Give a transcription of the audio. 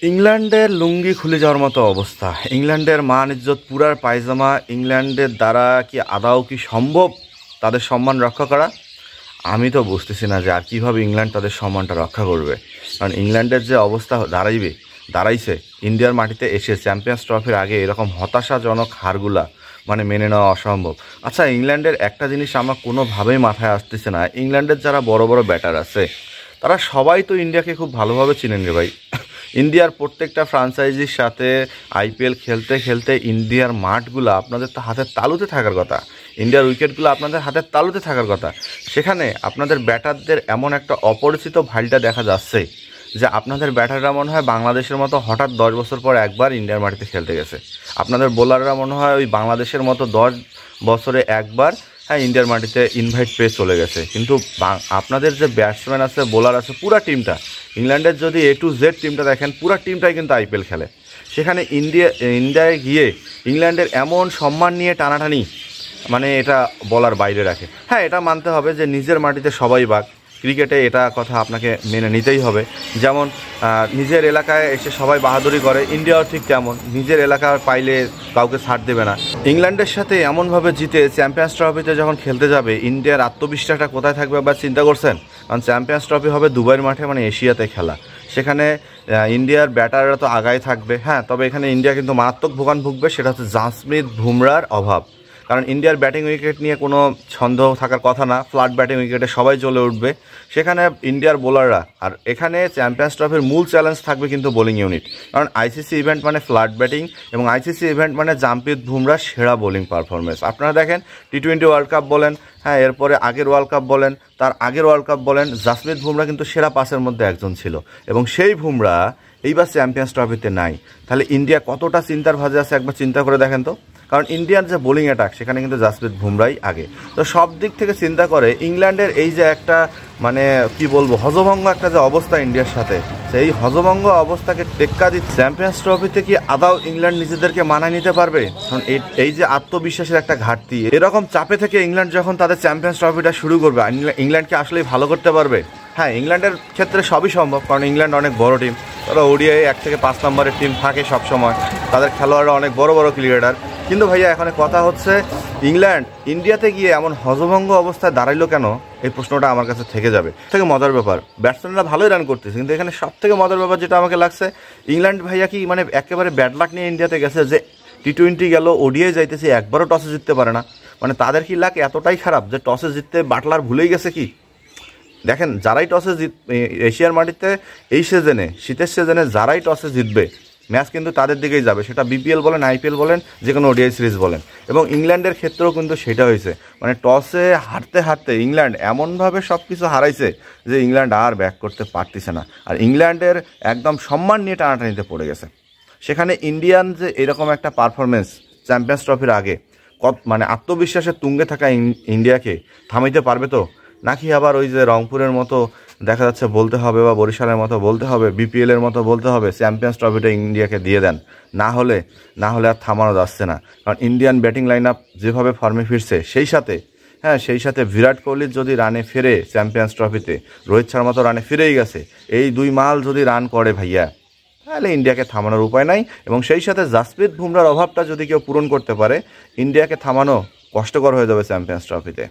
ইংল্যান্ডের লুঙ্গি খুলে যাওয়ার মতো অবস্থা। ইংল্যান্ডের মান ইজ্জত পুরার পায়জামা। ইংল্যান্ডের দ্বারা কি আদৌ কি সম্ভব তাদের সম্মান রক্ষা করা? আমি তো বুঝতেছি না যে আর কীভাবে ইংল্যান্ড তাদের সম্মানটা রক্ষা করবে। কারণ ইংল্যান্ডের যে অবস্থা দাঁড়াইছে ইন্ডিয়ার মাটিতে এসে চ্যাম্পিয়ন্স ট্রফির আগে এরকম হতাশাজনক হারগুলা মেনে নেওয়া অসম্ভব। আচ্ছা, ইংল্যান্ডের একটা জিনিস আমার কোনোভাবেই মাথায় আসতেছে না, ইংল্যান্ডের যারা বড় বড় ব্যাটার আছে তারা সবাই তো ইন্ডিয়াকে খুব ভালোভাবে চিনেন রে ভাই। ইন্ডিয়ার প্রত্যেকটা ফ্রাঞ্চাইজির সাথে আইপিএল খেলতে খেলতে ইন্ডিয়ার মাঠগুলো আপনাদের তো হাতের তালুতে থাকার কথা, ইন্ডিয়ার উইকেটগুলো আপনাদের হাতের তালুতে থাকার কথা। সেখানে আপনাদের ব্যাটারদের এমন একটা অপরিচিত ভাইলটা দেখা যাচ্ছে যে আপনাদের ব্যাটাররা মনে হয় বাংলাদেশের মতো হঠাৎ 10 বছর পর একবার ইন্ডিয়ার মাটিতে খেলতে গেছে। আপনাদের বোলাররা মনে হয় ওই বাংলাদেশের মতো 10 বছরে একবার ইন্ডিয়ার মাটিতে ইনভাইট পেয়ে চলে গেছে। কিন্তু আপনাদের যে ব্যাটসম্যান আছে, বোলার আছে, পুরা টিমটা, ইংল্যান্ডের যদি A to Z টিমটা দেখেন, পুরা টিমটাই কিন্তু আইপিএল খেলে। সেখানে ইন্ডিয়ায় গিয়ে ইংল্যান্ডের এমন সম্মান নিয়ে টানাটানি, এটা বলার বাইরে রাখে। হ্যাঁ, এটা মানতে হবে যে নিজের মাটিতে সবাই বাঘ, ক্রিকেটে এটা কথা আপনাকে মেনে নিতেই হবে। যেমন নিজের এলাকায় এসে সবাই বাহাদুরি করে, ইন্ডিয়াও ঠিক তেমন, নিজের এলাকা পাইলে কাউকে ছাড় দেবে না। ইংল্যান্ডের সাথে এমনভাবে জিতে চ্যাম্পিয়ন্স ট্রফিতে যখন খেলতে যাবে, ইন্ডিয়ার আত্মবিশ্বাসটা কোথায় থাকবে বা চিন্তা করছেন? কারণ চ্যাম্পিয়ন্স ট্রফি হবে দুবাইয়ের মাঠে, এশিয়াতে খেলা। সেখানে ইন্ডিয়ার ব্যাটাররা তো আগায় থাকবে। হ্যাঁ, তবে এখানে ইন্ডিয়া কিন্তু মারাত্মক ভোগান ভুগবে, সেটা হচ্ছে জাসপ্রীত বুমরার অভাব। কারণ ইন্ডিয়ার ব্যাটিং উইকেট নিয়ে কোনো সন্দেহ থাকার কথা না, ফ্ল্যাট ব্যাটিং উইকেটে সবাই জ্বলে উঠবে। সেখানে ইন্ডিয়ার বোলাররা, আর এখানে চ্যাম্পিয়ন্স ট্রফির মূল চ্যালেঞ্জ থাকবে কিন্তু বোলিং ইউনিট। কারণ আইসিসি ইভেন্ট ফ্ল্যাট ব্যাটিং, এবং আইসিসি ইভেন্ট জাসপ্রীত বুমরার সেরা বোলিং পারফরমেন্স। আপনারা দেখেন, T20 ওয়ার্ল্ড কাপ বলেন, এরপরে আগের ওয়ার্ল্ড কাপ বলেন, তার আগের ওয়ার্ল্ড কাপ বলেন, জাসপ্রীত বুমরা কিন্তু সেরা পাসের মধ্যে একজন ছিল। এবং সেই বুমরা এইবার চ্যাম্পিয়ন্স ট্রফিতে নাই। তাহলে ইন্ডিয়া কতটা চিন্তার ভাঁজে আছে একবার চিন্তা করে দেখেন তো। কারণ ইন্ডিয়ার যে বোলিং অ্যাটাক, সেখানে কিন্তু জাসপ্রীত বুমরাই আগে। তো সব দিক থেকে চিন্তা করে ইংল্যান্ডের এই যে একটা কি বলবো, হজভঙ্গ একটা যে অবস্থা ইন্ডিয়ার সাথে, সেই হজভঙ্গ অবস্থাকে টেক্কা দিচ্ছে চ্যাম্পিয়ন্স ট্রফিতে কি আদৌ ইংল্যান্ড নিজেদেরকে মানায় নিতে পারবে? কারণ এই যে আত্মবিশ্বাসের একটা ঘাটতি, এরকম চাপে থেকে ইংল্যান্ড যখন তাদের চ্যাম্পিয়ন্স ট্রফিটা শুরু করবে, ইংল্যান্ডকে আসলেই ভালো করতে পারবে? হ্যাঁ, ইংল্যান্ডের ক্ষেত্রে সবই সম্ভব, কারণ ইংল্যান্ড অনেক বড় টিম। তারা ওডিআই 1 থেকে 5 নম্বরের টিম থাকে সবসময়, তাদের খেলোয়াড়রা অনেক বড় বড় ক্রিকেটার। কিন্তু ভাইয়া, এখানে কথা হচ্ছে ইংল্যান্ড ইন্ডিয়াতে গিয়ে এমন হজভঙ্গ অবস্থায় দাঁড়াইলো কেন, এই প্রশ্নটা আমার কাছে থেকে যাবে। থেকে মজার ব্যাপার, ব্যাটসম্যানরা ভালোই রান করতেছে, কিন্তু এখানে সব থেকে মজার ব্যাপার যেটা আমাকে লাগছে, ইংল্যান্ড ভাইয়া কি একেবারে ব্যাড লাক নিয়ে ইন্ডিয়াতে গেছে, যে T20 গেল, ওডিআই যাইতেছে, একবারও টসে জিততে পারে না। তাদের কি লাক এতটাই খারাপ যে টসে জিততে বাটলার ভুলেই গেছে কি? দেখেন, যারাই টসে এশিয়ার মাটিতে এই সিজনে, শীতের সিজনে যারাই টসে জিতবে, ম্যাচ কিন্তু তাদের দিকেই যাবে। সেটা বিপিএল বলেন, আইপিএল বলেন, যে কোনো ওডিআই সিরিজ বলেন। এবং ইংল্যান্ডের ক্ষেত্রেও কিন্তু সেটা হয়েছে। টসে হারতে হারতে ইংল্যান্ড এমনভাবে সব কিছু হারাইছে যে ইংল্যান্ড আর ব্যাক করতে পারতেছে না। আর ইংল্যান্ডের একদম সম্মান নিয়ে টানাটানিতে পড়ে গেছে। সেখানে ইন্ডিয়ান যে এরকম একটা পারফরমেন্স চ্যাম্পিয়ন্স ট্রফির আগে, আত্মবিশ্বাসের তুঙ্গে থাকা ইন্ডিয়াকে থামাইতে পারবে তো? নাকি আবার ওই যে রংপুরের মতো দেখা যাচ্ছে বলতে হবে, বা বরিশালের মতো বলতে হবে, বিপিএলের মতো বলতে হবে, চ্যাম্পিয়ন্স ট্রফিটা ইন্ডিয়াকে দিয়ে দেন, না হলে আর থামানো যাচ্ছে না। কারণ ইন্ডিয়ান ব্যাটিং লাইন আপ যেভাবে ফর্মে ফিরছে, সেই সাথে বিরাট কোহলির যদি রানে ফেরে চ্যাম্পিয়ন্স ট্রফিতে, রোহিত শর্মা তো রানে ফিরেই গেছে, এই 2 মাল যদি রান করে ভাইয়া, তাহলে ইন্ডিয়াকে থামানোর উপায় নাই। এবং সেই সাথে জাসপ্রীত বুমরার অভাবটা যদি কেউ পূরণ করতে পারে, ইন্ডিয়াকে থামানো কষ্টকর হয়ে যাবে চ্যাম্পিয়ন্স ট্রফিতে।